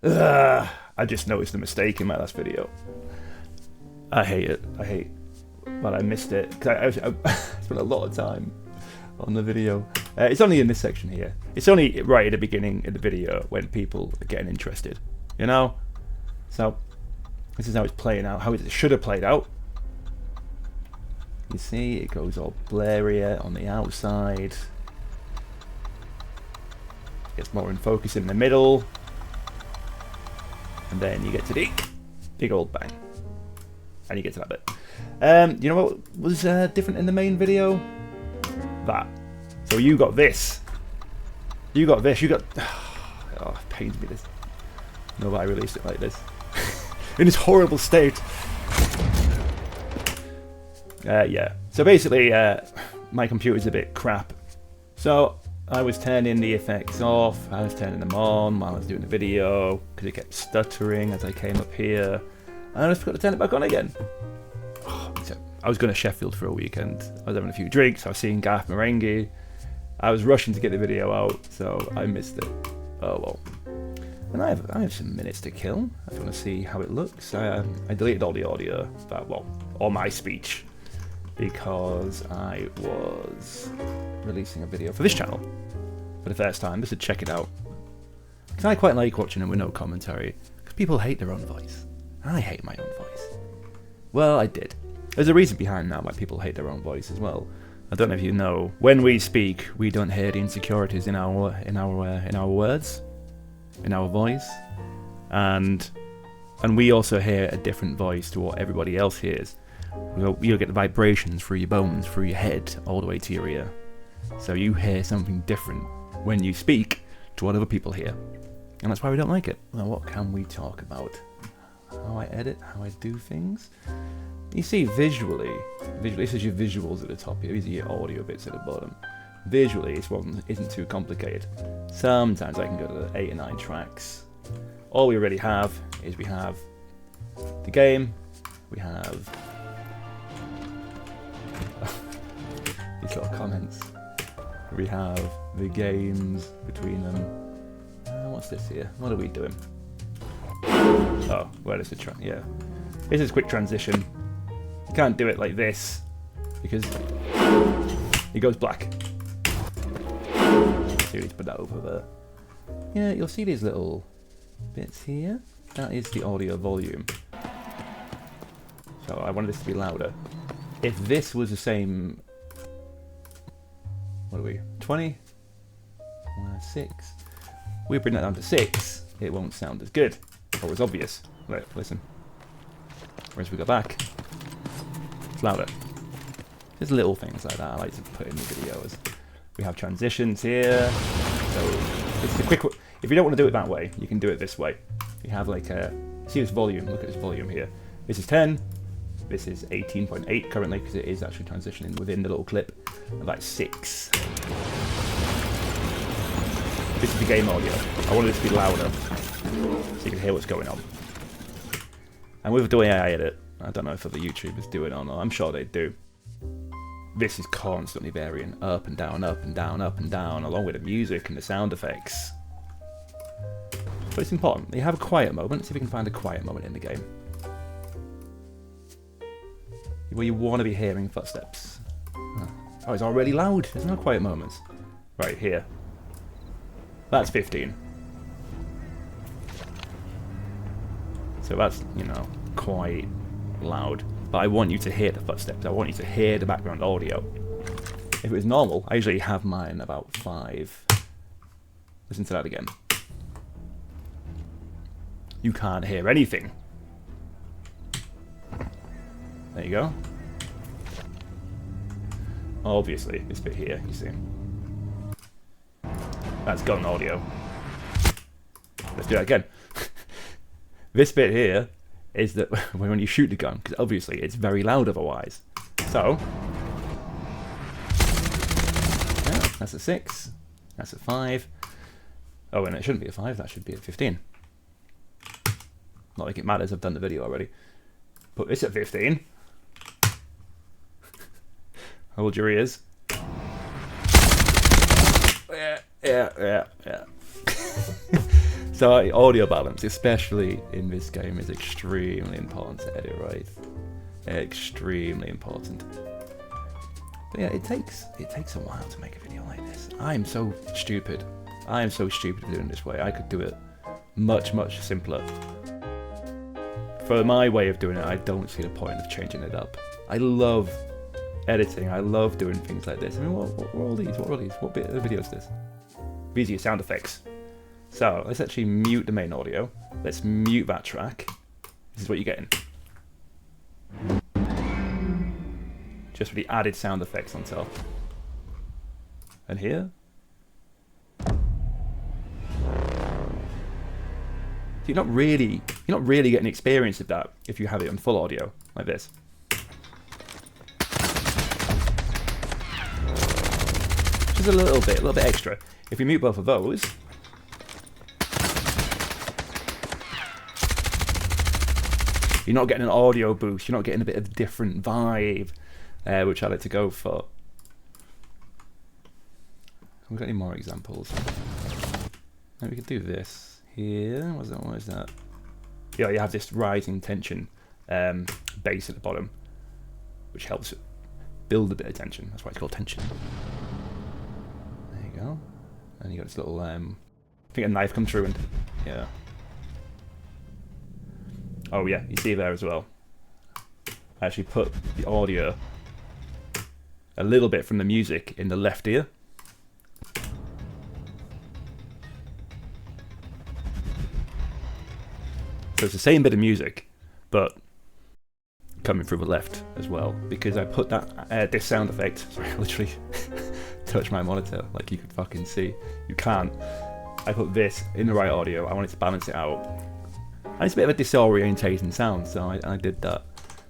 I just noticed a mistake in my last video. I hate it. I hate. Well, I missed it because I spent a lot of time on the video. It's only in this section here. It's only right at the beginning of the video when people are getting interested, you know? So, this is how it's playing out, how it should have played out. You see, it goes all blurrier on the outside. Gets more in focus in the middle. And then you get to the big old bang. And you get to that bit. You know what was different in the main video? That. So you got this. You got this. You got... Oh, it pains me this. Nobody released it like this. In this horrible state. Yeah. So basically, my computer's a bit crap. So I was turning the effects off. I was turning them on while I was doing the video because it kept stuttering as I came up here. And I just forgot to turn it back on again. So I was going to Sheffield for a weekend. I was having a few drinks. I was seeing Garth Marenghi. I was rushing to get the video out, so I missed it. Oh well. And I have some minutes to kill. I just want to see how it looks. I deleted all the audio, all my speech, because I was releasing a video for this channel for the first time, just to check it out. Because I quite like watching it with no commentary, because people hate their own voice. I hate my own voice. Well, I did. There's a reason behind that why people hate their own voice as well. I don't know if you know. When we speak, we don't hear the insecurities in our words, in our voice, and we also hear a different voice to what everybody else hears. You'll get the vibrations through your bones, through your head, all the way to your ear. So you hear something different when you speak to what other people hear, and that's why we don't like it. Now, what can we talk about? How I edit, how I do things. You see, visually, this is your visuals at the top here. These are your audio bits at the bottom. Visually, this one isn't too complicated. Sometimes I can go to the 8 or 9 tracks. All we really have is we have the game, we have these little comments, we have the games between them. What's this here? What are we doing? Oh, where is the track? Yeah. This is quick transition. You can't do it like this because it goes black. So you need to put that over there. Yeah, you'll see these little bits here. That is the audio volume. So I wanted this to be louder. If this was the same... What are we? 20? 6? We bring that down to 6. It won't sound as good. Or as obvious. Right, listen. Whereas we go back, it's louder. There's little things like that I like to put in the videos. We have transitions here. So it's the quick. If you don't want to do it that way, you can do it this way. You have like a... See this volume? Look at this volume here. This is 10. This is 18.8 currently because it is actually transitioning within the little clip. And that's 6. This is the game audio. I wanted it to be louder so you can hear what's going on. And with the way I edit, I don't know if other YouTubers do it or not. I'm sure they do. This is constantly varying up and down, up and down, up and down, along with the music and the sound effects. But it's important. You have a quiet moment. See if we can find a quiet moment in the game. Where you want to be hearing footsteps. Oh, it's already loud. There's no quiet moments. Right here. That's 15. So that's, you know, quite loud. But I want you to hear the footsteps. I want you to hear the background audio. If it was normal, I usually have mine about 5. Listen to that again. You can't hear anything. There you go. Obviously, this bit here, you see. That's gun audio. Let's do that again. This bit here is that when you shoot the gun, because obviously it's very loud otherwise. So, yeah, that's a 6. That's a 5. Oh, and it shouldn't be a 5. That should be a 15. Not like it matters. I've done the video already. Put this at 15. Hold your ears. Yeah. So audio balance, especially in this game, is extremely important to edit right. Extremely important. But yeah, it takes a while to make a video like this. I am so stupid. I am so stupid at doing it this way. I could do it much, much simpler. For my way of doing it, I don't see the point of changing it up. I love editing. I love doing things like this. I mean, what are all these? What are these? What bit of the video is this? These are your sound effects. So let's actually mute the main audio. Let's mute that track. This is what you're getting. Just for the added sound effects on top. And here. You're not really getting experience of that if you have it on full audio like this. Just a little bit extra. If you mute both of those, you're not getting an audio boost. You're not getting a bit of a different vibe, which I like to go for. Have we got any more examples? Maybe we could do this. Here, what is that? Yeah, you have this rising tension bass at the bottom, which helps build a bit of tension. That's why it's called tension. There you go. And you got this little, I think a knife come through and, yeah. Oh yeah, you see there as well. I actually put the audio a little bit from the music in the left ear. So it's the same bit of music, but coming through the left as well, because I put that this sound effect. Sorry, I literally touch my monitor like you could fucking see. You can't. I put this in the right audio. I wanted to balance it out. And it's a bit of a disorientating sound, so I did that.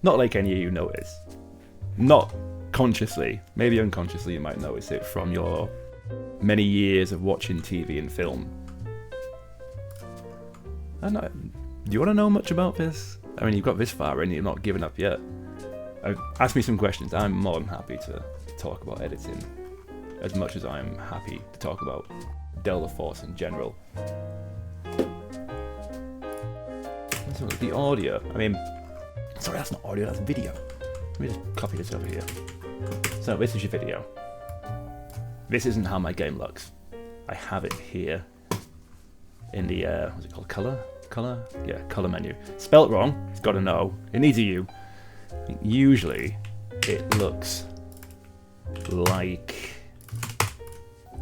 Not like any of you notice. Not consciously. Maybe unconsciously you might notice it from your many years of watching TV and film. Do you want to know much about this? I mean, you've got this far and you're not giving up yet. Ask me some questions. I'm more than happy to talk about editing as much as I'm happy to talk about Delta Force in general. So the audio, I mean, sorry, that's not audio, that's video. Let me just copy this over here. So this is your video. This isn't how my game looks. I have it here in the, what's it called, color? Yeah, color menu. Spelt wrong, it's got to know. It needs a U. Usually, it looks like...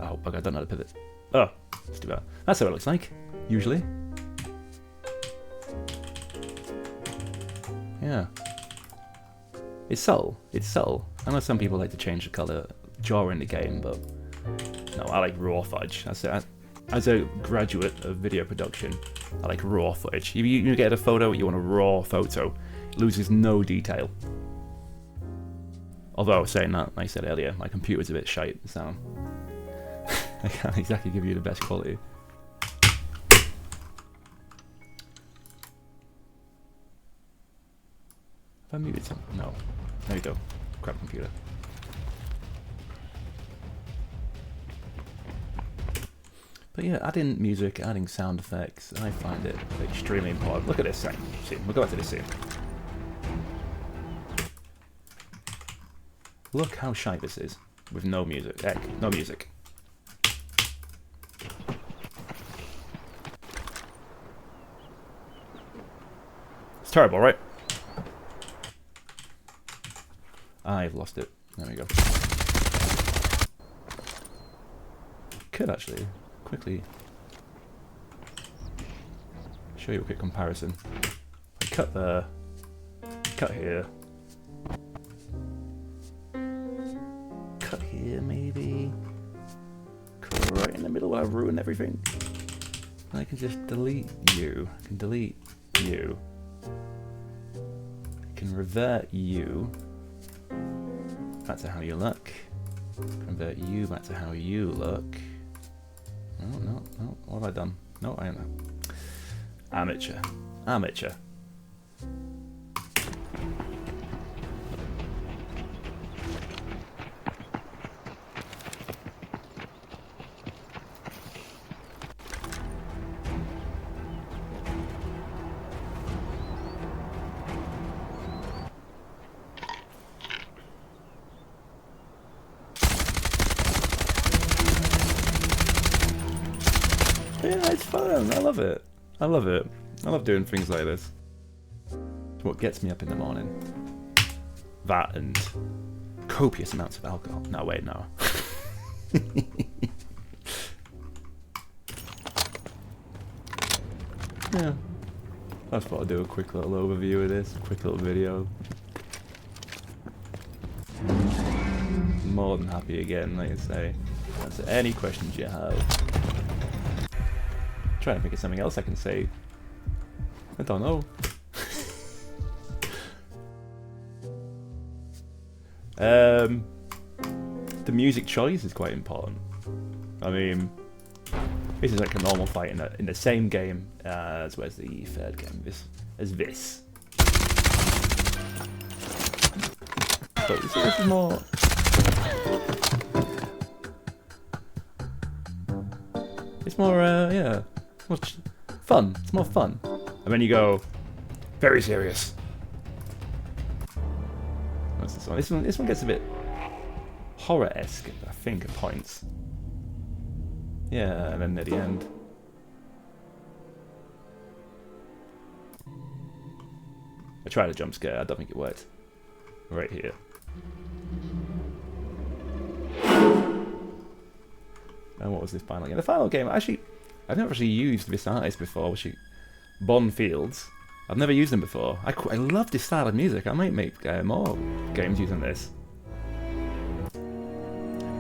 Oh, bug, I don't know how to pivot. Oh, let's do that. That's how it looks like, usually. Yeah. It's subtle. It's subtle. I know some people like to change the color during the game, but no, I like raw footage. As a graduate of video production, I like raw footage. If you get a photo, you want a raw photo. It loses no detail. Although, saying that, like I said earlier, my computer's a bit shite, so I can't exactly give you the best quality. Have I muted something? No. There you go. Crap computer. But yeah, adding music, adding sound effects, I find it extremely important. Look at this scene. We'll go back to this scene. Look how shite this is with no music. Heck, no music. It's terrible, right? I've lost it. There we go. Could actually quickly show you a quick comparison. I cut there, cut here, cut here maybe, cut right in the middle where I've ruined everything. I can just delete you, I can delete you, I can revert you back to how you look, convert you back to how you look. No, what have I done? No, I am not. Amateur. fun. I love it. I love it. I love doing things like this. It's what gets me up in the morning. That and copious amounts of alcohol. No, wait, no. Yeah. I just thought I'd do a quick little overview of this. Quick little video. More than happy again, like I say. Answer any questions you have. Trying to think of something else I can say. I don't know. The music choice is quite important. I mean, this is like a normal fight in the same game as where's the third game? This. But this is more. It's more, yeah, more fun. It's more fun. And then you go very serious. What's this one? This one gets a bit horror-esque, I think, at points. Yeah, and then at the end. I tried a jump scare. I don't think it worked. Right here. And what was this final game? The final game, actually, I've never actually used this artist before, which is Bon Fields. I've never used them before. I love this style of music. I might make more games using this.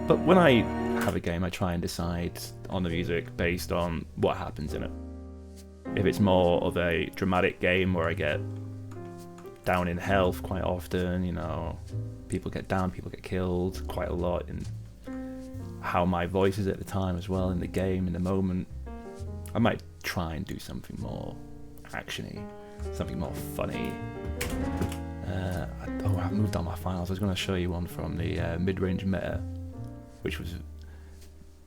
But when I have a game, I try and decide on the music based on what happens in it. If it's more of a dramatic game where I get down in health quite often, you know, people get down, people get killed quite a lot, and how my voice is at the time as well in the game, in the moment, I might try and do something more actiony, something more funny. I've moved on my files. I was going to show you one from the mid-range meta, which was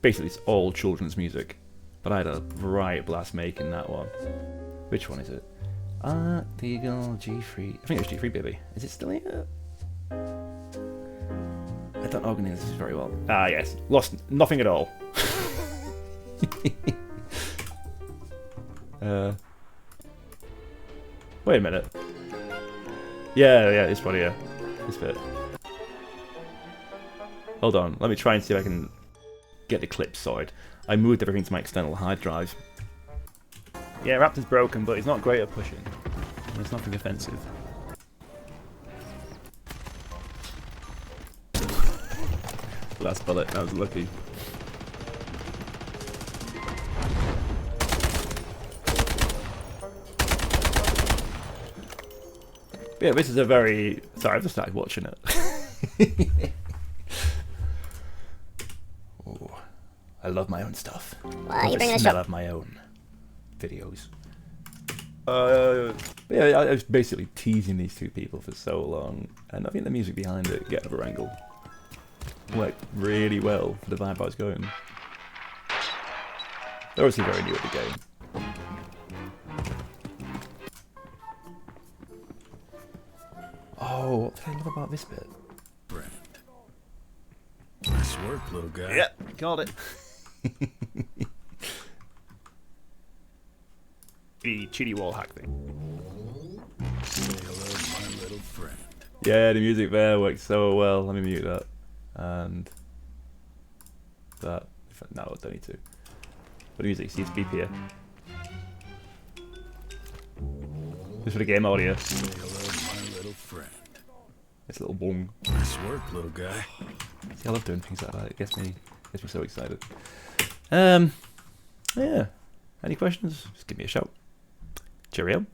basically it's all children's music, but I had a right blast making that one. Which one is it? There you go, G3. I think it was G3, baby. Is it still here? I don't organise this very well. Ah, yes. Lost nothing at all. Wait a minute. Yeah, this one here. This bit. Hold on. Let me try and see if I can get the clip sorted. I moved everything to my external hard drive. Yeah, Raptor's broken, but he's not great at pushing. There's nothing offensive. Last bullet, that was lucky. Yeah, this is a very... Sorry, I've just started watching it. Oh, I love my own stuff. Well, you bring I us smell up. of my own videos. Yeah, I was basically teasing these two people for so long, and I think the music behind it, Get Over Ramble, worked really well for the vibe I was going. They're obviously very new at the game. Oh, what did I love about this bit? Friend. Nice work, little guy. Yep, got it. The cheaty wall hack thing. Say hello to my little friend. Yeah, the music there worked so well. Let me mute that. And that. No, I don't need to. But the music seems to be here. Just for the game audio. Say hello to my little friend. It's a little boom. Nice work, little guy. See, I love doing things like that. It gets me so excited. Yeah. Any questions? Just give me a shout. Cheerio.